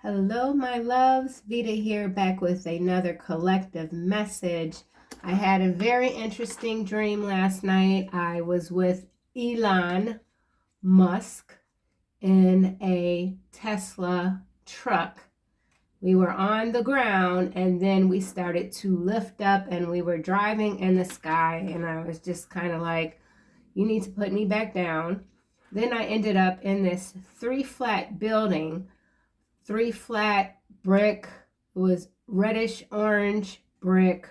Hello, my loves. Vita here, back with another collective message. I had a very interesting dream last night. I was with Elon Musk in a Tesla truck. We were on the ground and then we started to lift up and we were driving in the sky. And I was just kind of like, you need to put me back down. Then I ended up in this 3-flat building. 3-flat brick. It was reddish orange brick.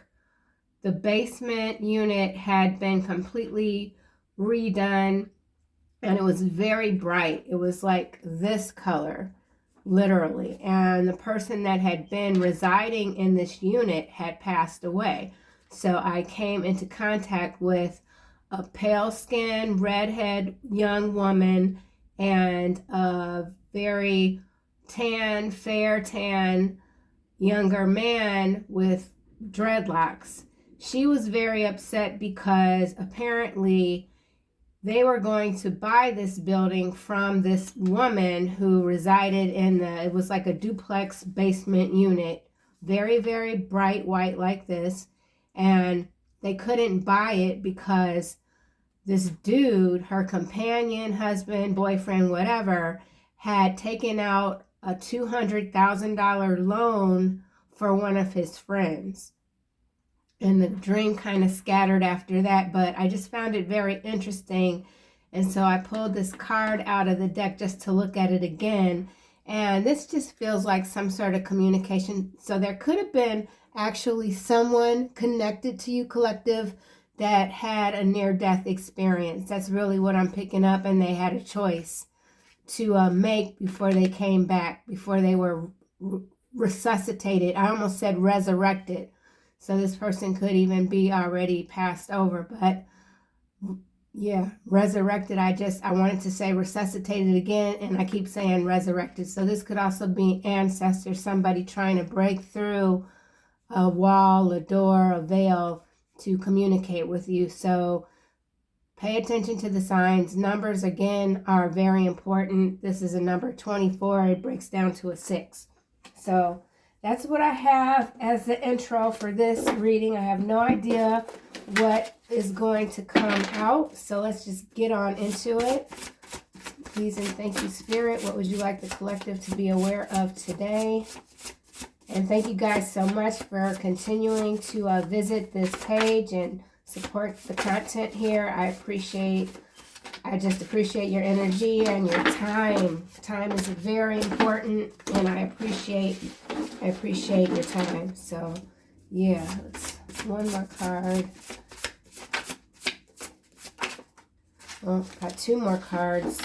The basement unit had been completely redone and it was very bright. It was like this color, literally. And the person that had been residing in this unit had passed away. So I came into contact with a pale skinned, redhead young woman and a very fair tan, younger man with dreadlocks. She was very upset because apparently they were going to buy this building from this woman who resided it was like a duplex basement unit, very, very bright white like this. And they couldn't buy it because this dude, her companion, husband, boyfriend, whatever, had taken out a $200,000 loan for one of his friends. And the dream kind of scattered after that, but I just found it very interesting. And so I pulled this card out of the deck just to look at it again. And this just feels like some sort of communication. So there could have been actually someone connected to you, collective, that had a near-death experience. That's really what I'm picking up. And they had a choice to make before they came back, before they were resuscitated. I almost said resurrected. So this person could even be already passed over. But yeah, resurrected. I wanted to say resuscitated again, and I keep saying resurrected. So this could also be ancestors, somebody trying to break through a wall, a door, a veil to communicate with you. So pay attention to the signs. Numbers, again, are very important. This is a number 24. It breaks down to a 6. So that's what I have as the intro for this reading. I have no idea what is going to come out. So let's just get on into it. Please and thank you, Spirit. What would you like the collective to be aware of today? And thank you guys so much for continuing to visit this page and support the content here. I just appreciate your energy and your time. Time is very important, and I appreciate your time. So yeah, let's one more card. Oh, got 2 more cards.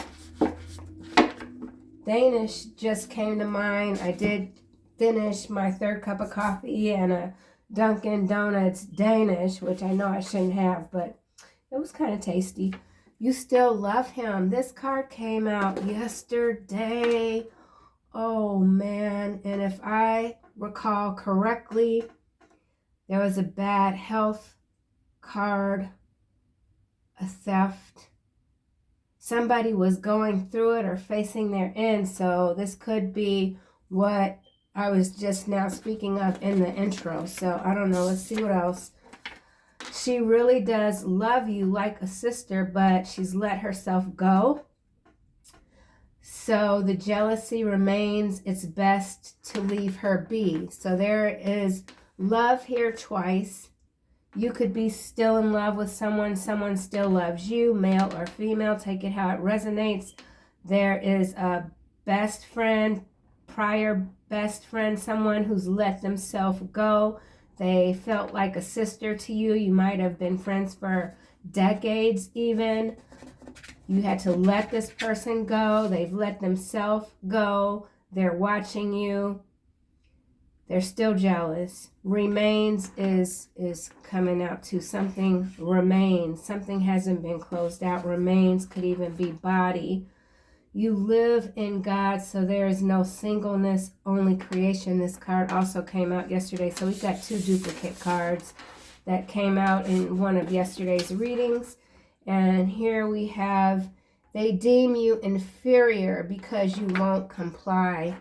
Danish just came to mind. I did finish my 3rd cup of coffee and a Dunkin' Donuts Danish, which I know I shouldn't have, but it was kind of tasty. You still love him. This card came out yesterday. Oh, man. And if I recall correctly, there was a bad health card, a theft. Somebody was going through it or facing their end. So this could be what I was just now speaking of in the intro. So I don't know. Let's see what else. She really does love you like a sister, but she's let herself go. So the jealousy remains. It's best to leave her be. So there is love here twice. You could be still in love with someone. Someone still loves you, male or female. Take it how it resonates. There is a best friend, prior best friend, someone who's let themselves go. They felt like a sister to you. You might have been friends for decades even. You had to let this person go. They've let themselves go. They're watching you. They're still jealous. Remains is coming out to something remains. Something hasn't been closed out. Remains could even be body. You live in God, so there is no singleness, only creation. This card also came out yesterday. So we've got 2 duplicate cards that came out in one of yesterday's readings. And here we have, they deem you inferior because you won't comply.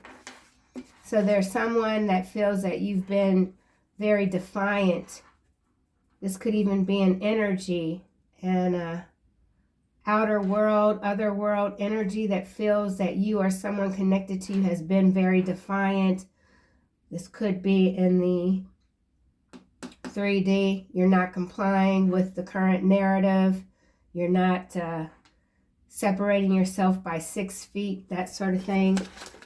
So there's someone that feels that you've been very defiant. This could even be an energy and outer world, other world energy that feels that you or someone connected to you has been very defiant. This could be in the 3D. You're not complying with the current narrative. You're not separating yourself by 6 feet, that sort of thing.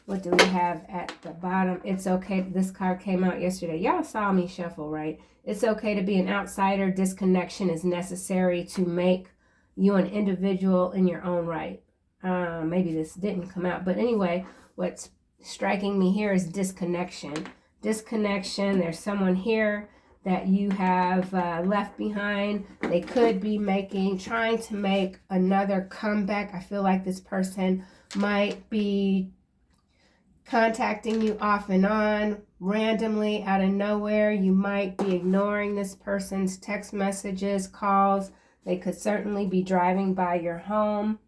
What do we have at the bottom? It's okay. This card came out yesterday. Y'all saw me shuffle, right? It's okay to be an outsider. Disconnection is necessary to make you an individual in your own right. Maybe this didn't come out. But anyway, what's striking me here is disconnection. Disconnection. There's someone here that you have left behind. They could be trying to make another comeback. I feel like this person might be contacting you off and on, randomly, out of nowhere. You might be ignoring this person's text messages, calls. They could certainly be driving by your home.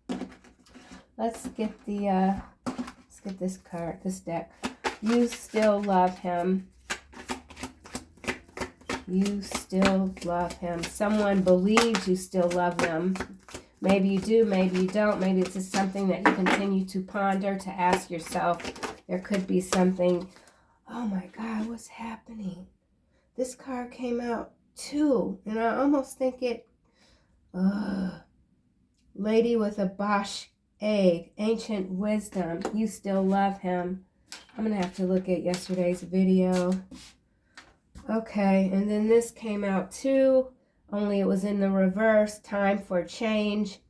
Let's get this card, this deck. You still love him. You still love him. Someone believes you still love them. Maybe you do, maybe you don't. Maybe it's just something that you continue to ponder, to ask yourself. There could be something. Oh my God, what's happening? This card came out too, and I almost think it. Lady with a Bosch egg, ancient wisdom. You still love him. I'm gonna have to look at yesterday's video. Okay, and then this came out too, only it was in the reverse. Time for change.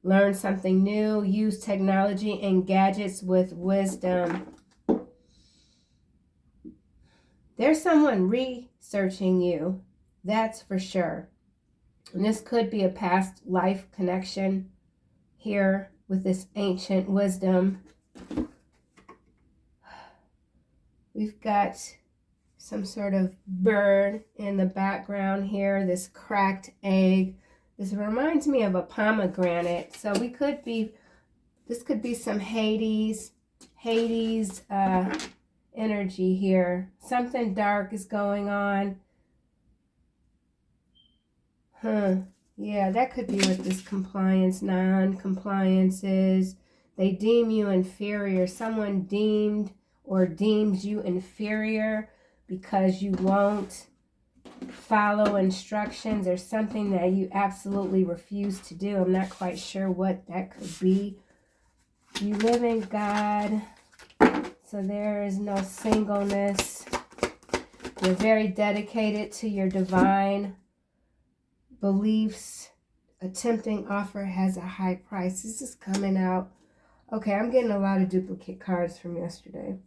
Learn something new. Use technology and gadgets with wisdom. There's someone researching you. That's for sure. And this could be a past life connection here with this ancient wisdom. We've got some sort of bird in the background here, this cracked egg. This reminds me of a pomegranate. So this could be some Hades energy here. Something dark is going on. Yeah, that could be what this non-compliance is. They deem you inferior. Someone deems you inferior because you won't follow instructions. There's something that you absolutely refuse to do. I'm not quite sure what that could be. You live in God, so there is no singleness. You're very dedicated to your divine beliefs. A tempting offer has a high price. This is coming out. Okay, I'm getting a lot of duplicate cards from yesterday,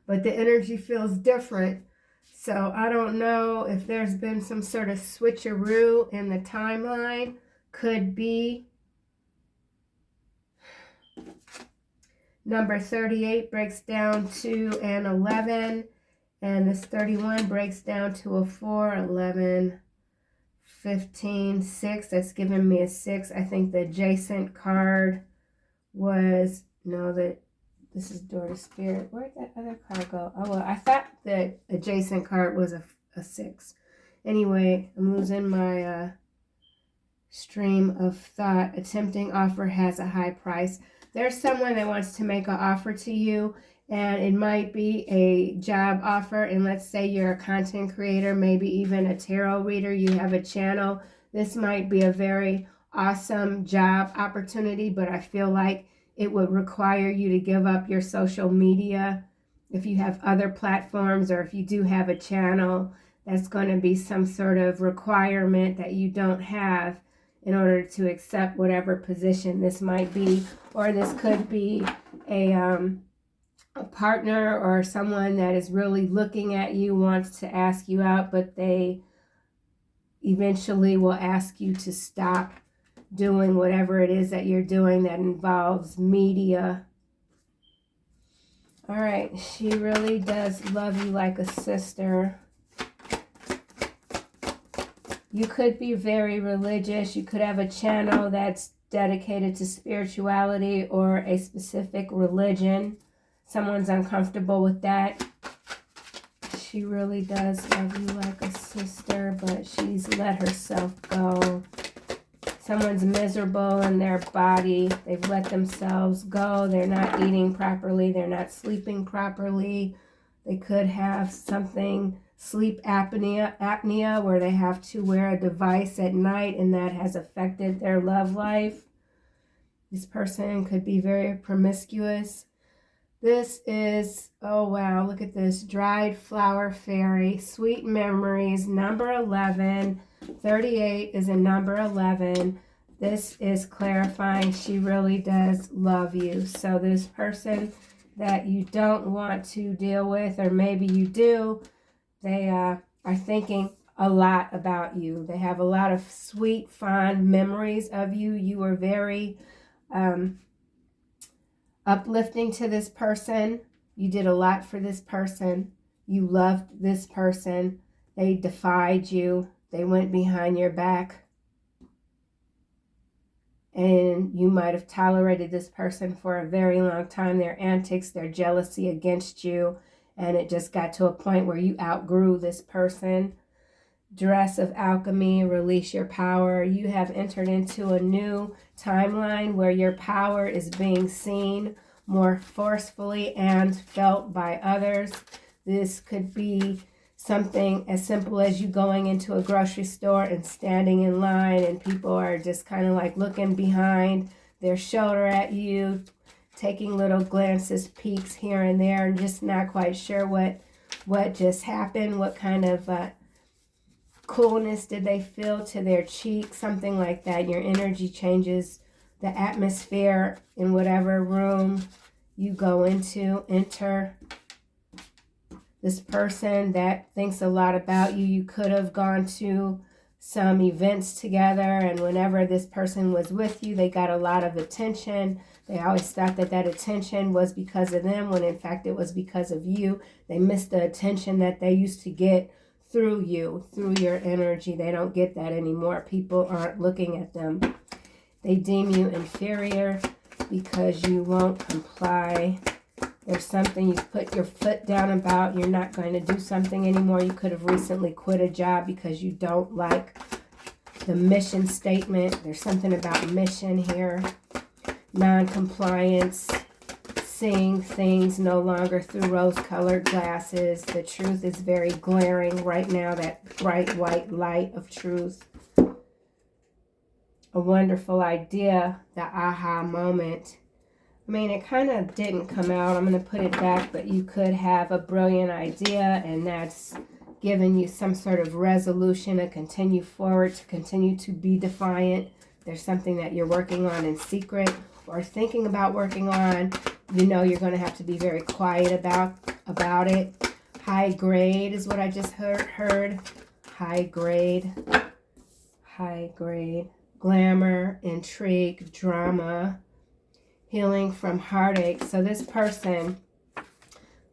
but the energy feels different. So I don't know if there's been some sort of switcheroo in the timeline. Could be. Number 38 breaks down to an 11, and this 31 breaks down to a 4, 11, 15, 6. That's giving me a 6. I think the adjacent card was, this is Door to Spirit. Where'd that other card go? Oh, well, I thought the adjacent card was a 6. Anyway, I'm losing my stream of thought. A tempting offer has a high price. There's someone that wants to make an offer to you, and it might be a job offer. And let's say you're a content creator, maybe even a tarot reader, you have a channel. This might be a very awesome job opportunity, but I feel like it would require you to give up your social media. If you have other platforms, or if you do have a channel, that's going to be some sort of requirement that you don't have in order to accept whatever position this might be. Or this could be a partner or someone that is really looking at you, wants to ask you out, but they eventually will ask you to stop doing whatever it is that you're doing that involves media. All right, she really does love you like a sister. You could be very religious. You could have a channel that's dedicated to spirituality or a specific religion. someone's uncomfortable with that. She really does love you like a sister, but she's let herself go. Someone's miserable in their body. They've let themselves go. They're not eating properly. They're not sleeping properly. They could have something, sleep apnea, where they have to wear a device at night, and that has affected their love life. This person could be very promiscuous. This is, oh wow, look at this. Dried flower fairy, sweet memories, number 11. 38 is a number 11. This is clarifying she really does love you. So this person that you don't want to deal with, or maybe you do, they are thinking a lot about you. They have a lot of sweet, fond memories of you. You were very uplifting to this person. You did a lot for this person. You loved this person. They defied you. They went behind your back. And you might have tolerated this person for a very long time. Their antics, their jealousy against you. And it just got to a point where you outgrew this person. Dress of alchemy, release your power. You have entered into a new timeline where your power is being seen more forcefully and felt by others. This could be something as simple as you going into a grocery store and standing in line, and people are just kind of like looking behind their shoulder at you, taking little glances, peeks here and there, and just not quite sure what just happened, what kind of coolness did they feel to their cheek, something like that. Your energy changes, the atmosphere in whatever room you go into, enter. This person that thinks a lot about you, you could have gone to some events together, and whenever this person was with you, they got a lot of attention. They always thought that that attention was because of them, when in fact it was because of you. They missed the attention that they used to get through you, through your energy. They don't get that anymore. People aren't looking at them. They deem you inferior because you won't comply. There's something you put your foot down about. You're not going to do something anymore. You could have recently quit a job because you don't like the mission statement. There's something about mission here. Non-compliance. Seeing things no longer through rose-colored glasses. The truth is very glaring right now, that bright white light of truth. A wonderful idea, the aha moment. I mean, it kind of didn't come out. I'm going to put it back, but you could have a brilliant idea, and that's giving you some sort of resolution to continue forward, to continue to be defiant. There's something that you're working on in secret or thinking about working on. You know you're going to have to be very quiet about it. High grade is what I just heard. High grade. High grade. Glamour, intrigue, drama. Healing from heartache. So this person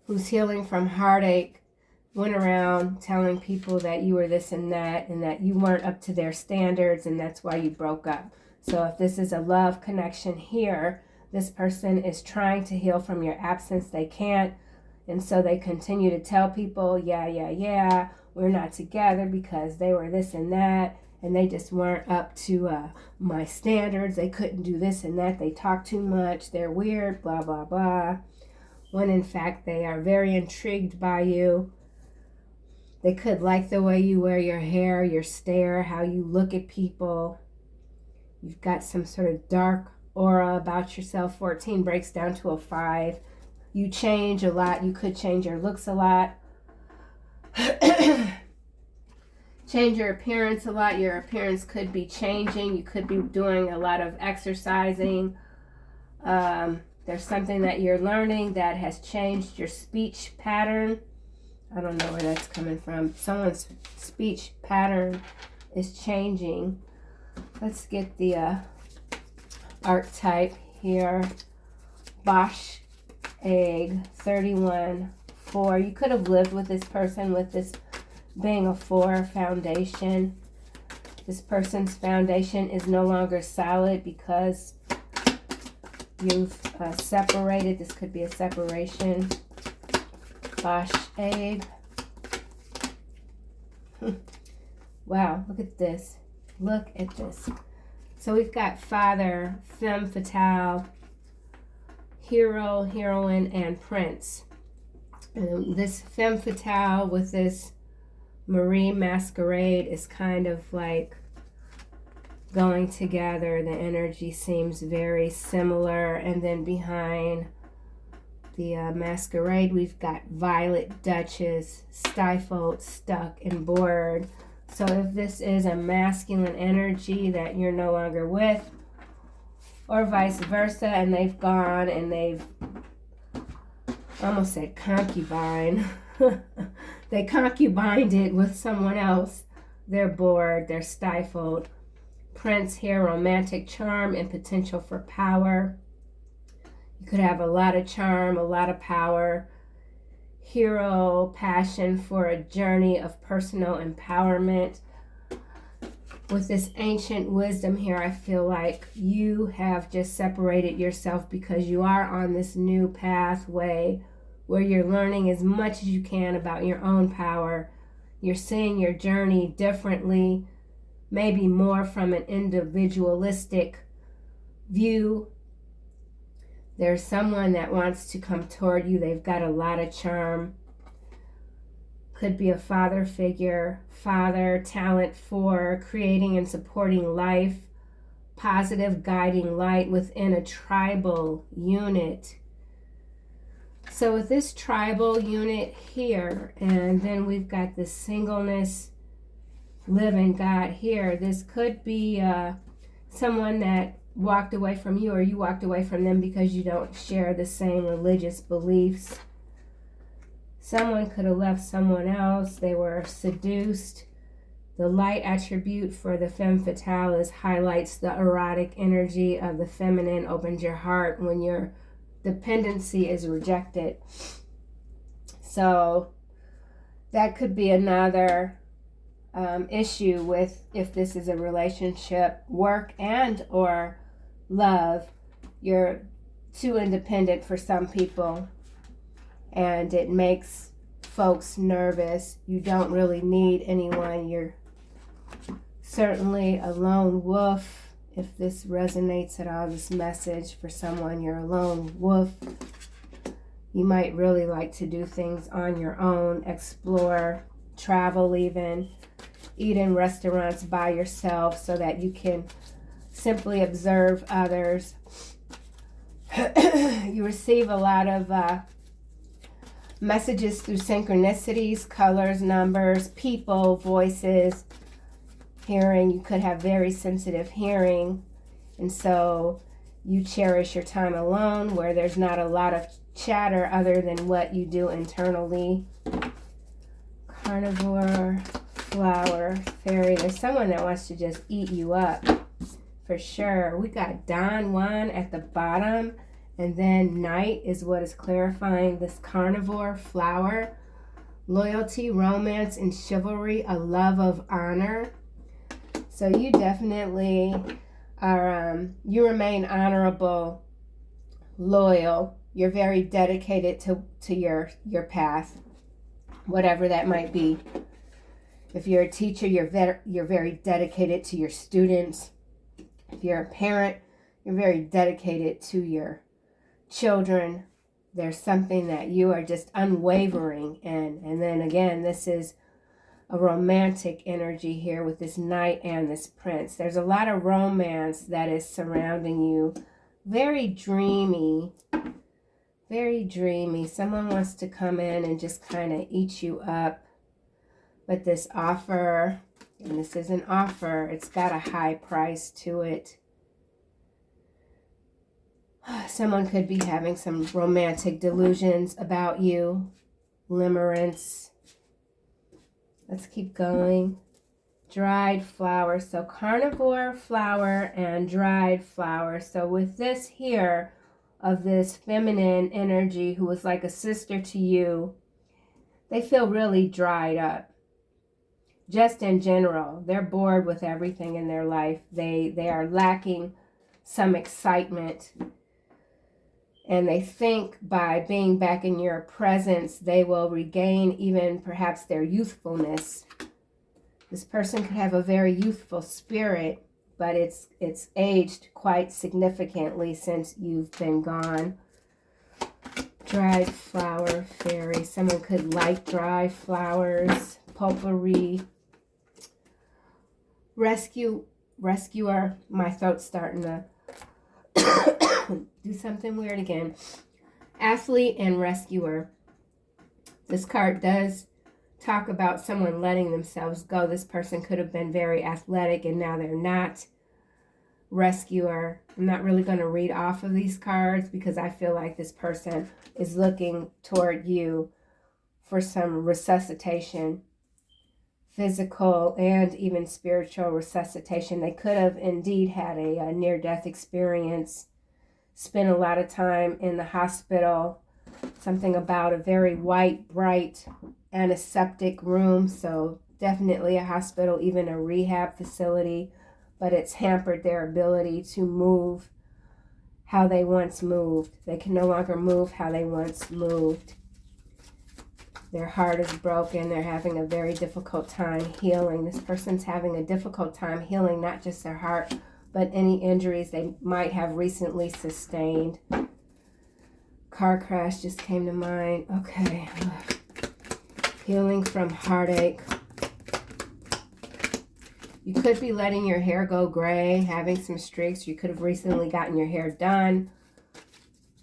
who's healing from heartache went around telling people that you were this and that you weren't up to their standards, and that's why you broke up. So if this is a love connection here, this person is trying to heal from your absence. They can't. And so they continue to tell people, yeah, we're not together because they were this and that. And they just weren't up to my standards. They couldn't do this and that. They talk too much. They're weird, blah, blah, blah. When in fact they are very intrigued by you. They could like the way you wear your hair, your stare, how you look at people. You've got some sort of dark aura about yourself. 14 breaks down to a 5. You change a lot. You could change your looks a lot. Change your appearance a lot. Your appearance could be changing. You could be doing a lot of exercising. There's something that you're learning that has changed your speech pattern. I don't know where that's coming from. Someone's speech pattern is changing. Let's get the archetype here. Bosch egg, 31, 4. You could have lived with this person with this being a 4 foundation. This person's foundation is no longer solid because you've separated. This could be a separation. Bosh Abe. Wow, look at this. Look at this. So we've got father, femme fatale, hero, heroine, and prince. And this femme fatale with this Marie masquerade is kind of like going together. The energy seems very similar. And then behind the masquerade, we've got violet duchess, stifled, stuck, and bored. So if this is a masculine energy that you're no longer with, or vice versa, and they've gone and they've, I almost said concubine. They concubined it with someone else. They're bored, they're stifled. Prince here, romantic charm and potential for power. You could have a lot of charm, a lot of power. Hero, passion for a journey of personal empowerment. With this ancient wisdom here, I feel like you have just separated yourself because you are on this new pathway where you're learning as much as you can about your own power. You're seeing your journey differently, maybe more from an individualistic view. There's someone that wants to come toward you. They've got a lot of charm. Could be a father figure. Father, talent for creating and supporting life. Positive guiding light within a tribal unit. So with this tribal unit here, and then we've got this singleness, living God here. This could be someone that walked away from you, or you walked away from them because you don't share the same religious beliefs. Someone could have left someone else. They were seduced. The light attribute for the femme fatale is highlights the erotic energy of the feminine, opens your heart when your dependency is rejected. So that could be another issue with if this is a relationship, work and or love. You're too independent for some people, and it makes folks nervous. You don't really need anyone. You're certainly a lone wolf. If this resonates at all, this message for someone, you're a lone wolf. You might really like to do things on your own, explore, travel even, eat in restaurants by yourself so that you can simply observe others. You receive a lot of messages through synchronicities, colors, numbers, people, voices, hearing. You could have very sensitive hearing, and so you cherish your time alone where there's not a lot of chatter other than what you do internally. Carnivore, flower, fairy. There's someone that wants to just eat you up for sure. We got Don Juan at the bottom, and then night is what is clarifying this carnivore, flower, loyalty, romance, and chivalry, a love of honor. So you definitely are, you remain honorable, loyal. You're very dedicated to your path, whatever that might be. If you're a teacher, you're very dedicated to your students. If you're a parent, you're very dedicated to your children. There's something that you are just unwavering in. And then again, this is a romantic energy here with this knight and this prince. There's a lot of romance that is surrounding you. Very dreamy. Very dreamy. Someone wants to come in and just kind of eat you up. But this offer, and this is an offer, it's got a high price to it. Someone could be having some romantic delusions about you. Limerence. Let's keep going. Dried flower. So carnivore, flower, and dried flower. So with this here, of this feminine energy who is like a sister to you, they feel really dried up. Just in general, they're bored with everything in their life. They are lacking some excitement. And they think by being back in your presence, they will regain even perhaps their youthfulness. This person could have a very youthful spirit, but it's aged quite significantly since you've been gone. Dried flower fairy. Someone could like dry flowers. Potpourri. Rescuer. My throat's starting to do something weird again. Athlete and rescuer. This card does talk about someone letting themselves go. This person could have been very athletic and now they're not. Rescuer. I'm not really going to read off of these cards because I feel like this person is looking toward you for some resuscitation, physical and even spiritual resuscitation. They could have indeed had a near-death experience, spent a lot of time in the hospital, something about a very white, bright antiseptic room, so definitely a hospital, even a rehab facility, but it's hampered their ability to move how they once moved. They can no longer move how they once moved. Their heart is broken. They're having a very difficult time healing. This person's having a difficult time healing not just their heart, but any injuries they might have recently sustained. Car crash just came to mind. Okay. Healing from heartache. You could be letting your hair go gray, having some streaks. You could have recently gotten your hair done.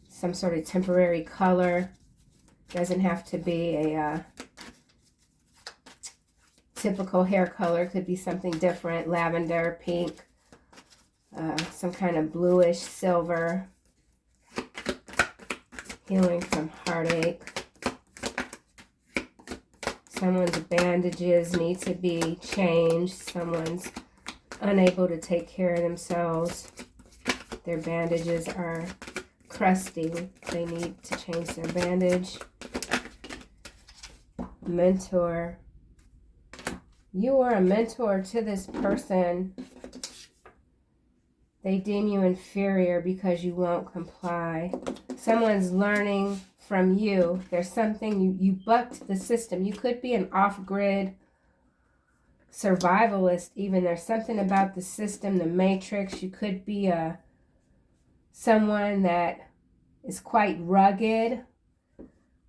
Some sort of temporary color. Doesn't have to be a typical hair color. Could be something different. Lavender, pink, some kind of bluish silver. Healing from heartache. Someone's bandages need to be changed. Someone's unable to take care of themselves. Their bandages are crusty. They need to change their bandage. Mentor. You are a mentor to this person. They deem you inferior because you won't comply. Someone's learning from you. There's something, you bucked the system. You could be an off-grid survivalist even. There's something about the system, the matrix. You could be someone that is quite rugged,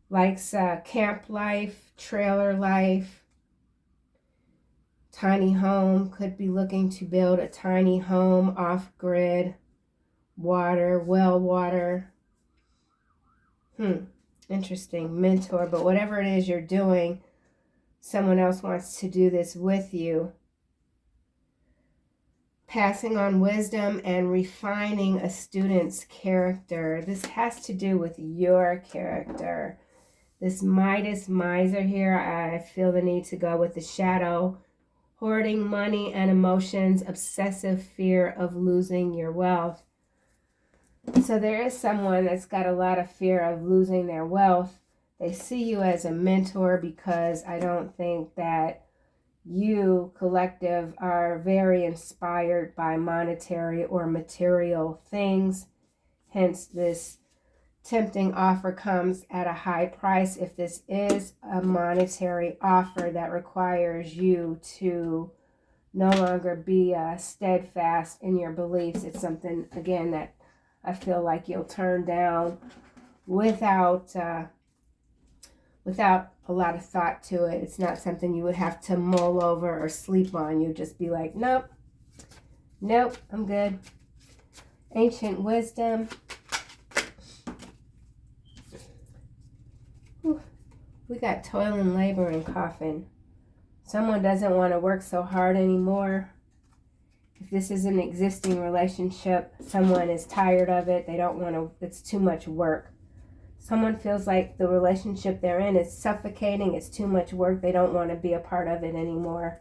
likes camp life, trailer life, tiny home. Could be looking to build a tiny home off-grid, water, well water. Interesting. Mentor. But whatever it is you're doing, someone else wants to do this with you. Passing on wisdom and refining a student's character. This has to do with your character. This Midas miser here, I feel the need to go with the shadow. Hoarding money and emotions, obsessive fear of losing your wealth. So there is someone that's got a lot of fear of losing their wealth. They see you as a mentor because I don't think that you, collective, are very inspired by monetary or material things. Hence, this tempting offer comes at a high price. If this is a monetary offer that requires you to no longer be steadfast in your beliefs, it's something, again, that I feel like you'll turn down without a lot of thought to it. It's not something you would have to mull over or sleep on. You'd just be like, nope, I'm good. Ancient wisdom. Whew. We got toil and labor and coffin. Someone doesn't want to work so hard anymore. If this is an existing relationship, someone is tired of it. They don't want to, it's too much work. Someone feels like the relationship they're in is suffocating. It's too much work. They don't want to be a part of it anymore.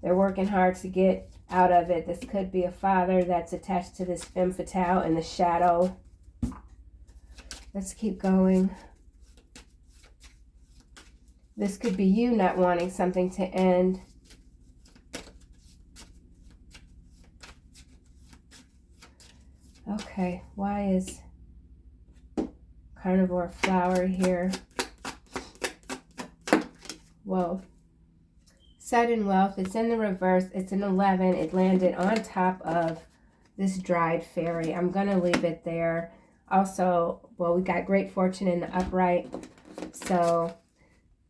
They're working hard to get out of it. This could be a father that's attached to this femme fatale in the shadow. Let's keep going. This could be you not wanting something to end. Okay, why is carnivore flower here. Whoa. Sudden wealth. It's in the reverse. It's an 11. It landed on top of this dried fairy. I'm going to leave it there. Also, well, we got great fortune in the upright. So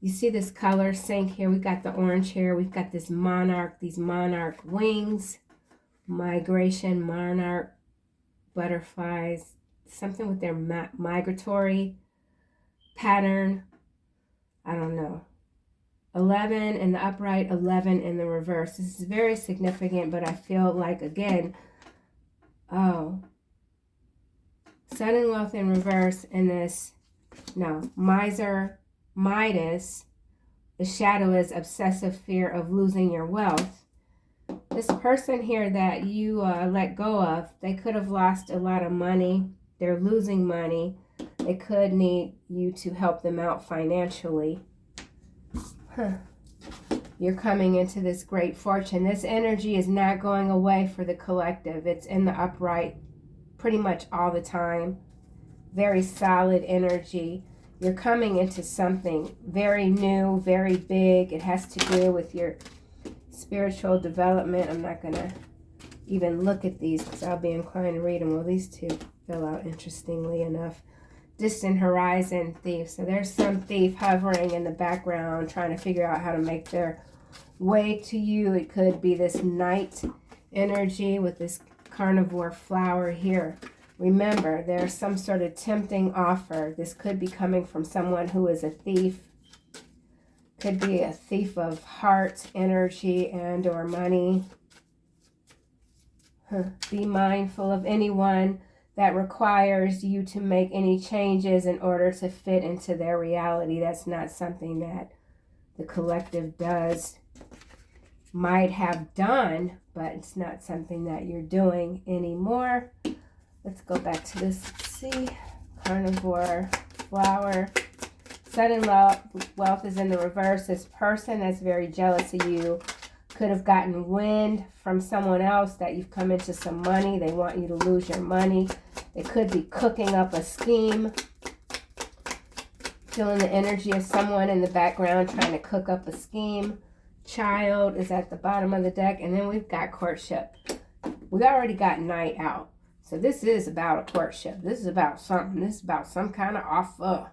you see this color sync here. We've got the orange here. We've got this monarch, these monarch wings, migration, monarch, butterflies, something with their migratory pattern. I don't know. 11 in the upright, 11 in the reverse. This is very significant, but I feel like, again, oh, sudden wealth in reverse, and this, no, miser, Midas, the shadow is obsessive fear of losing your wealth. This person here that you let go of, they could have lost a lot of money. They're losing money. They could need you to help them out financially. You're coming into this great fortune. This energy is not going away for the collective. It's in the upright pretty much all the time. Very solid energy. You're coming into something very new, very big. It has to do with your spiritual development. I'm not going to even look at these because I'll be inclined to read them. Well, these two fill out interestingly enough. Distant horizon thief. So there's some thief hovering in the background trying to figure out how to make their way to you. It could be this night energy with this carnivore flower here. Remember, there's some sort of tempting offer. This could be coming from someone who is a thief. Could be a thief of heart, energy, and or money. Be mindful of anyone that requires you to make any changes in order to fit into their reality. That's not something that the collective does. Might have done, but it's not something that you're doing anymore. Let's go back to this. See, carnivore flower. Sudden wealth is in the reverse. This person that's very jealous of you could have gotten wind from someone else that you've come into some money. They want you to lose your money. They could be cooking up a scheme. Feeling the energy of someone in the background trying to cook up a scheme. Child is at the bottom of the deck. And then we've got courtship. We already got night out. So this is about a courtship. This is about something. This is about some kind of offer.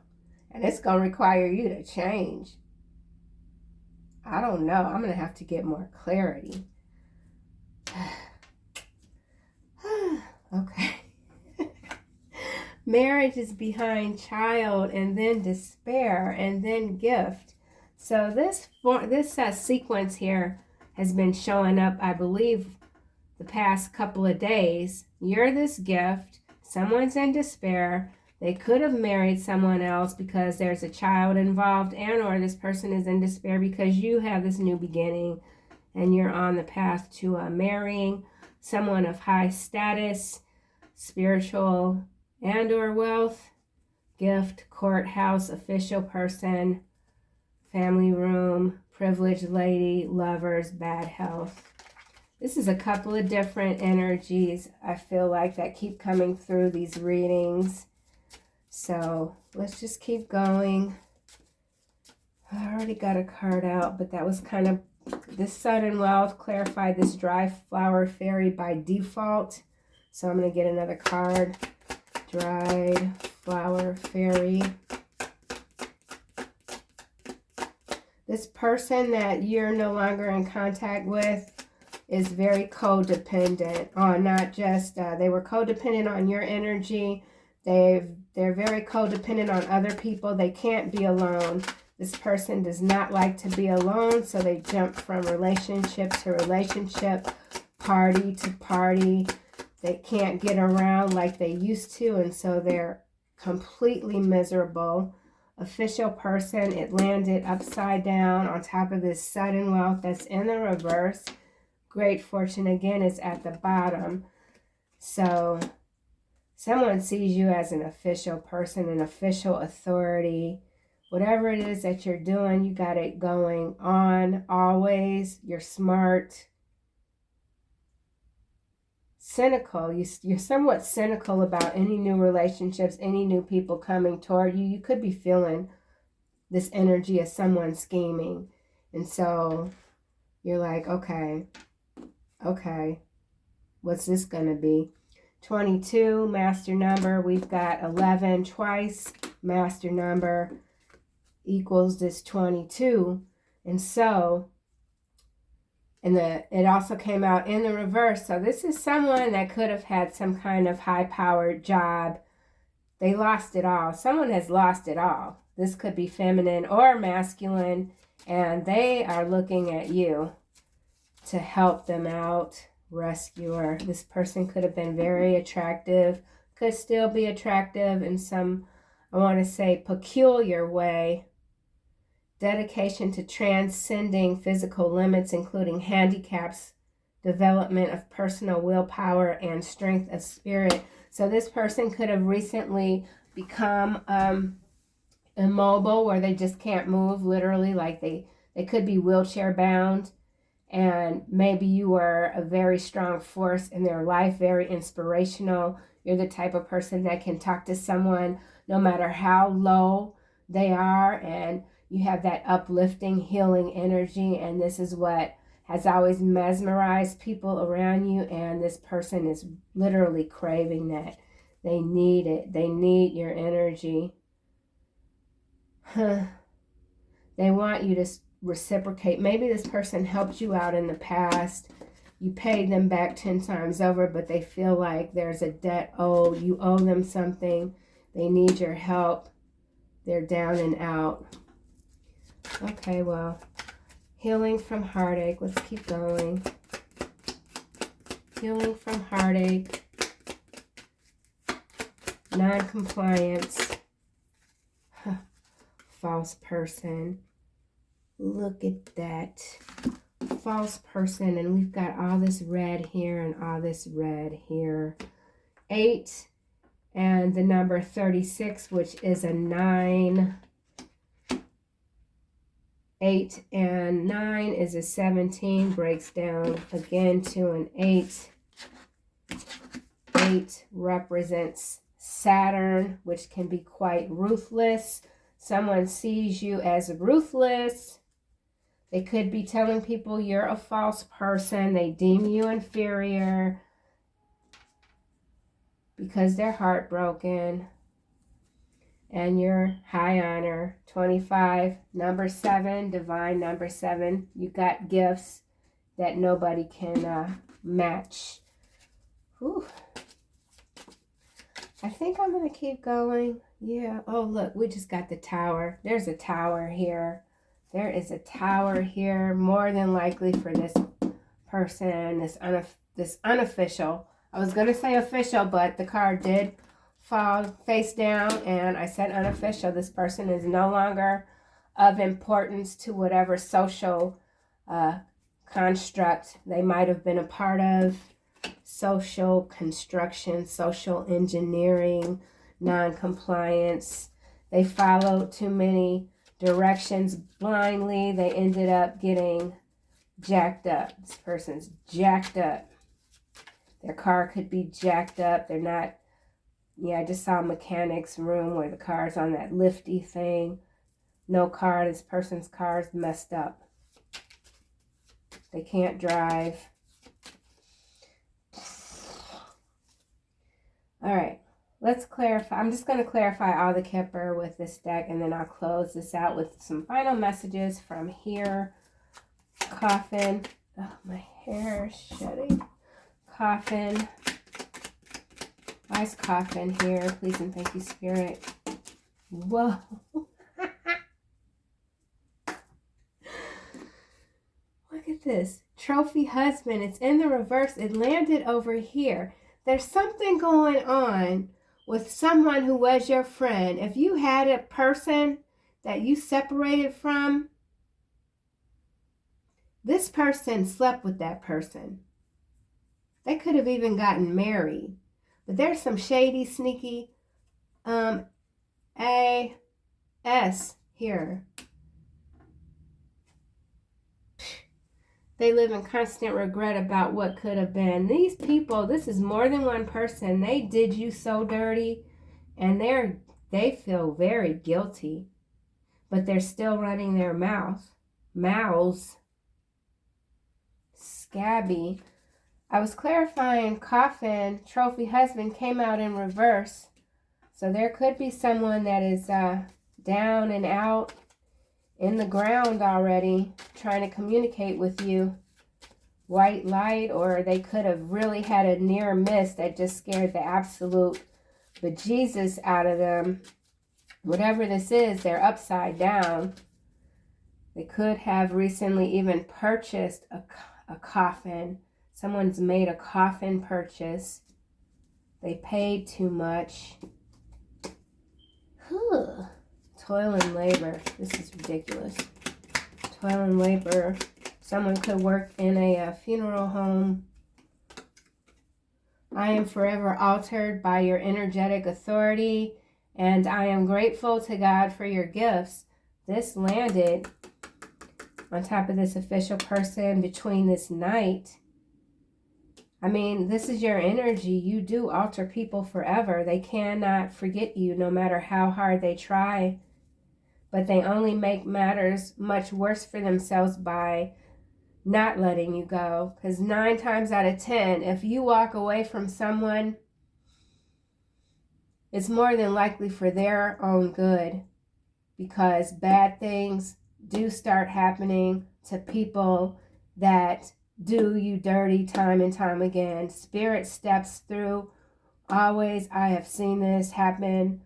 And it's going to require you to change. I don't know. I'm going to have to get more clarity. Okay. Marriage is behind child, and then despair, and then gift. So this sequence here has been showing up, I believe, the past couple of days. You're this gift. Someone's in despair. They could have married someone else because there's a child involved, and or this person is in despair because you have this new beginning and you're on the path to marrying someone of high status, spiritual and or wealth, gift, courthouse, official person, family room, privileged lady, lovers, bad health. This is a couple of different energies, I feel like, that keep coming through these readings. So let's just keep going. I already got a card out, but that was kind of, this sudden wealth clarified this dry flower fairy by default. So I'm going to get another card. Dried flower fairy. This person that you're no longer in contact with is very codependent on not just, they were codependent on your energy. They're very codependent on other people. They can't be alone. This person does not like to be alone, so they jump from relationship to relationship, party to party. They can't get around like they used to, and so they're completely miserable. Official person, it landed upside down on top of this sudden wealth that's in the reverse. Great fortune, again, is at the bottom. So someone sees you as an official person, an official authority. Whatever it is that you're doing, you got it going on always. You're smart. cynical. You're somewhat cynical about any new relationships, any new people coming toward you. You could be feeling this energy of someone scheming. And so you're like, okay, what's this going to be? 22, master number. We've got 11 twice. Master number equals this 22. And so, it also came out in the reverse. So this is someone that could have had some kind of high-powered job. They lost it all. Someone has lost it all. This could be feminine or masculine, and they are looking at you to help them out, rescuer. This person could have been very attractive, could still be attractive in some, I want to say, peculiar way. Dedication to transcending physical limits, including handicaps, development of personal willpower, and strength of spirit. So this person could have recently become immobile, where they just can't move, literally, like they could be wheelchair bound. And maybe you were a very strong force in their life, very inspirational. You're the type of person that can talk to someone no matter how low they are, and you have that uplifting, healing energy, and this is what has always mesmerized people around you, and this person is literally craving that. They need it. They need your energy. They want you to reciprocate. Maybe this person helped you out in the past. You paid them back 10 times over, but they feel like there's a debt owed. You owe them something. They need your help. They're down and out. Okay, well, healing from heartache. Let's keep going. Healing from heartache. Non-compliance. False person. Look at that. False person. And we've got all this red here and all this red here. 8 and the number 36, which is a 9. 8 and 9 is a 17, breaks down again to an 8. 8 represents Saturn, which can be quite ruthless. Someone sees you as ruthless. They could be telling people you're a false person. They deem you inferior because they're heartbroken. And you're high honor. 25, number 7, divine number 7. You got gifts that nobody can match. Whew. I think I'm going to keep going. Yeah. Oh, look, we just got the tower. There's a tower here. There is a tower here, more than likely for this person, this unofficial. I was going to say official, but the card did fall face down, and I said unofficial. This person is no longer of importance to whatever social construct they might have been a part of. Social construction, social engineering, non-compliance. They followed too many directions blindly. They ended up getting jacked up. This person's jacked up. Their car could be jacked up. They're not, yeah, I just saw a mechanic's room where the car's on that lifty thing. No car. This person's car is messed up. They can't drive. All right, let's clarify. I'm just going to clarify all the Kipper with this deck, and then I'll close this out with some final messages from here. Coffin. Oh, my hair is shedding. Coffin. Nice coffin here. Please and thank you, Spirit. Whoa. Look at this. Trophy husband. It's in the reverse. It landed over here. There's something going on with someone who was your friend. If you had a person that you separated from, this person slept with that person. They could have even gotten married. But there's some shady, sneaky A-S here. They live in constant regret about what could have been. These people, this is more than one person. They did you so dirty, and they feel very guilty, but they're still running their mouths. Scabby. I was clarifying coffin, trophy husband came out in reverse. So there could be someone that is down and out in the ground already, trying to communicate with you. White light, or they could have really had a near miss that just scared the absolute bejesus out of them. Whatever this is, they're upside down. They could have recently even purchased a coffin. Someone's made a coffin purchase. They paid too much. Toil and labor. This is ridiculous. Toil and labor. Someone could work in a funeral home. I am forever altered by your energetic authority, and I am grateful to God for your gifts. This landed on top of this official person between this night. I mean, this is your energy. You do alter people forever. They cannot forget you no matter how hard they try. But they only make matters much worse for themselves by not letting you go. Because 9 times out of 10, if you walk away from someone, it's more than likely for their own good. Because bad things do start happening to people that do you dirty time and time again. Spirit steps through. Always, I have seen this happen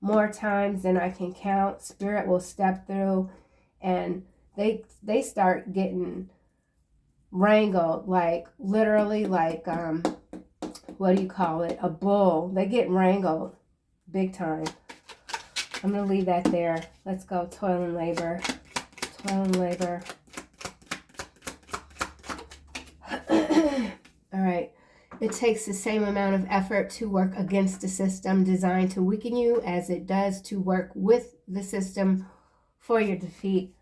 more times than I can count. Spirit will step through, and they start getting wrangled, like literally, like what do you call it? A bull. They get wrangled big time. I'm gonna leave that there. Let's go. Toil and labor. Toil and labor. All right. It takes the same amount of effort to work against a system designed to weaken you as it does to work with the system for your defeat.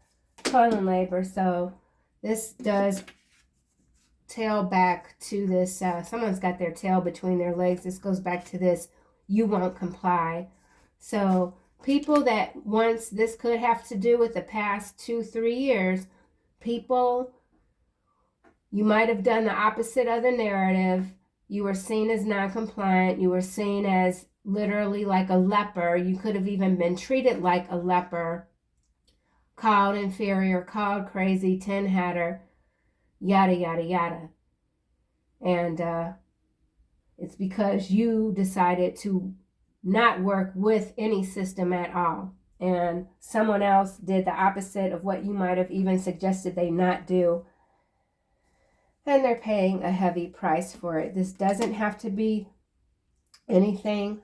Toil and labor. So this does tail back to this. Someone's got their tail between their legs. This goes back to this. You won't comply. So people that once, this could have to do with the past 2-3 years, people, you might have done the opposite of the narrative. You were seen as non-compliant. You were seen as literally like a leper. You could have even been treated like a leper, called inferior, called crazy, tin hatter, yada, yada, yada. And it's because you decided to not work with any system at all. And someone else did the opposite of what you might have even suggested they not do. And they're paying a heavy price for it. This doesn't have to be anything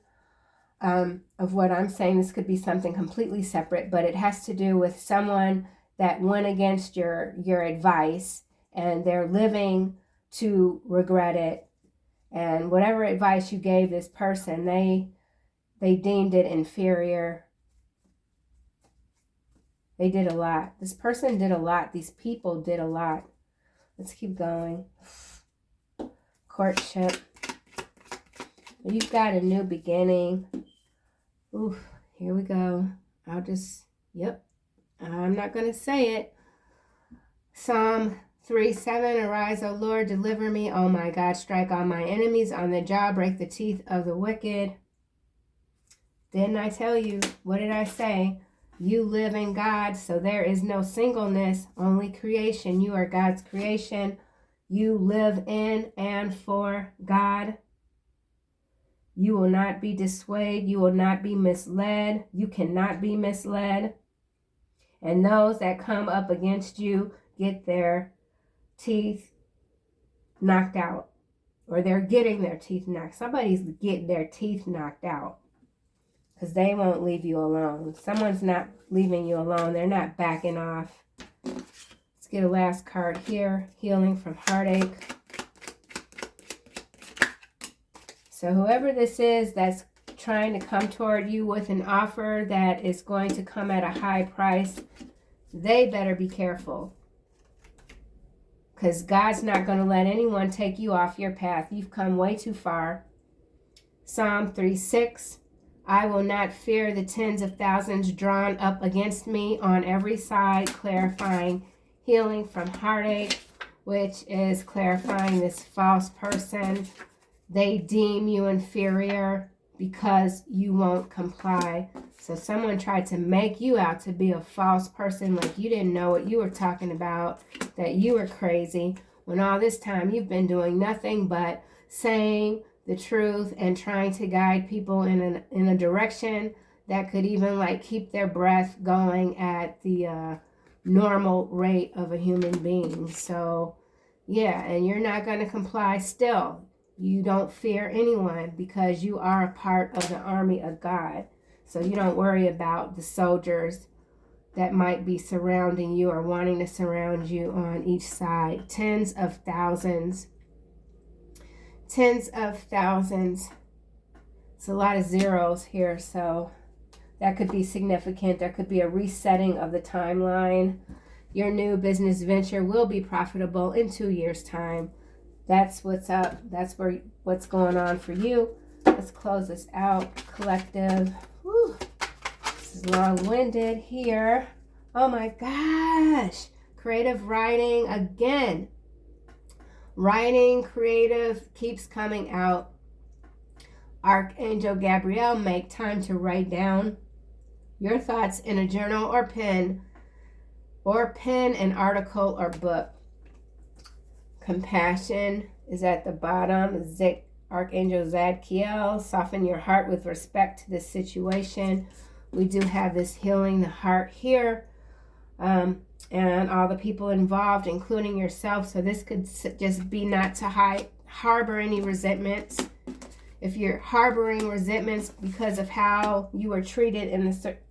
of what I'm saying. This could be something completely separate, but it has to do with someone that went against your advice, and they're living to regret it. And whatever advice you gave this person, they deemed it inferior. They did a lot. This person did a lot. These people did a lot. Let's keep going. Courtship. You've got a new beginning. Oof, here we go. I'm not going to say it. Psalm 3:7, arise, O Lord, deliver me. Oh my God, strike all my enemies on the jaw, break the teeth of the wicked. Didn't I tell you? What did I say? You live in God, so there is no singleness, only creation. You are God's creation. You live in and for God. You will not be dissuaded. You will not be misled. You cannot be misled. And those that come up against you get their teeth knocked out, or they're getting their teeth knocked. Somebody's getting their teeth knocked out, because they won't leave you alone. Someone's not leaving you alone. They're not backing off. Let's get a last card here. Healing from heartache. So whoever this is that's trying to come toward you with an offer that is going to come at a high price, they better be careful. because God's not going to let anyone take you off your path. You've come way too far. Psalm 3:6, I will not fear the tens of thousands drawn up against me on every side, clarifying healing from heartache, which is clarifying this false person. They deem you inferior because you won't comply. So someone tried to make you out to be a false person, like you didn't know what you were talking about, that you were crazy, when all this time you've been doing nothing but saying the truth and trying to guide people in a direction that could even like keep their breath going at the normal rate of a human being. So yeah, and you're not going to comply still. You don't fear anyone because you are a part of the army of God. So you don't worry about the soldiers that might be surrounding you or wanting to surround you on each side. Tens of thousands. Tens of thousands. It's a lot of zeros here, so that could be significant. There could be a resetting of the timeline. Your new business venture will be profitable in 2 years' time. That's what's up. That's what's going on for you. Let's close this out, collective. Whew. This is long-winded here. Oh my gosh. Creative writing again. Writing, creative keeps coming out. Archangel Gabriel, make time to write down your thoughts in a journal or pen an article or book. Compassion is at the bottom. Archangel Zadkiel, soften your heart with respect to this situation. We do have this healing the heart here, and all the people involved, including yourself. So this could just be not to harbor any resentments. If you're harboring resentments because of how you were treated in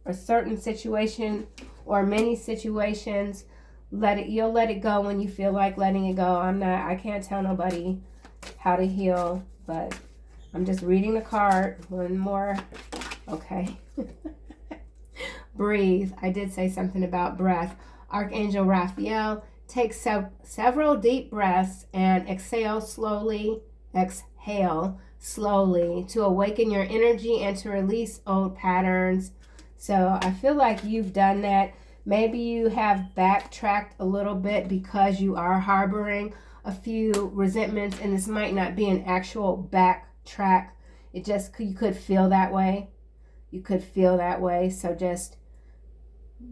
a certain situation or many situations, you'll let it go when you feel like letting it go. I can't tell nobody how to heal, but I'm just reading the card. One more. Okay. Breathe. I did say something about breath. Archangel Raphael, take several deep breaths and exhale slowly to awaken your energy and to release old patterns. So I feel like you've done that. Maybe you have backtracked a little bit because you are harboring a few resentments, and this might not be an actual backtrack. You could feel that way. You could feel that way. So just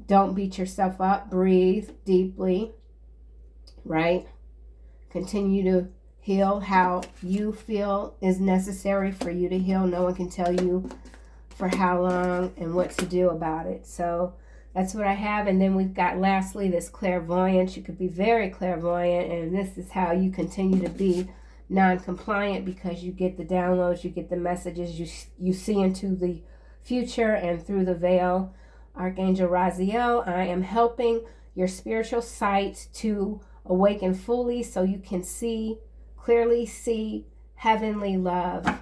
don't beat yourself up. Breathe deeply, right? Continue to heal how you feel is necessary for you to heal. No one can tell you for how long and what to do about it. So that's what I have. And then we've got lastly this clairvoyance. You could be very clairvoyant, and this is how you continue to be non-compliant, because you get the downloads, you get the messages, you see into the future and through the veil. Archangel Raziel, I am helping your spiritual sight to awaken fully so you can clearly see heavenly love.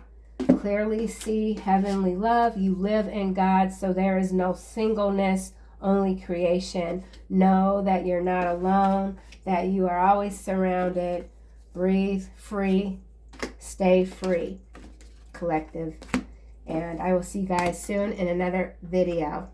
Clearly see heavenly love. You live in God, so there is no singleness, only creation. Know that you're not alone, that you are always surrounded. Breathe free, stay free, collective. And I will see you guys soon in another video.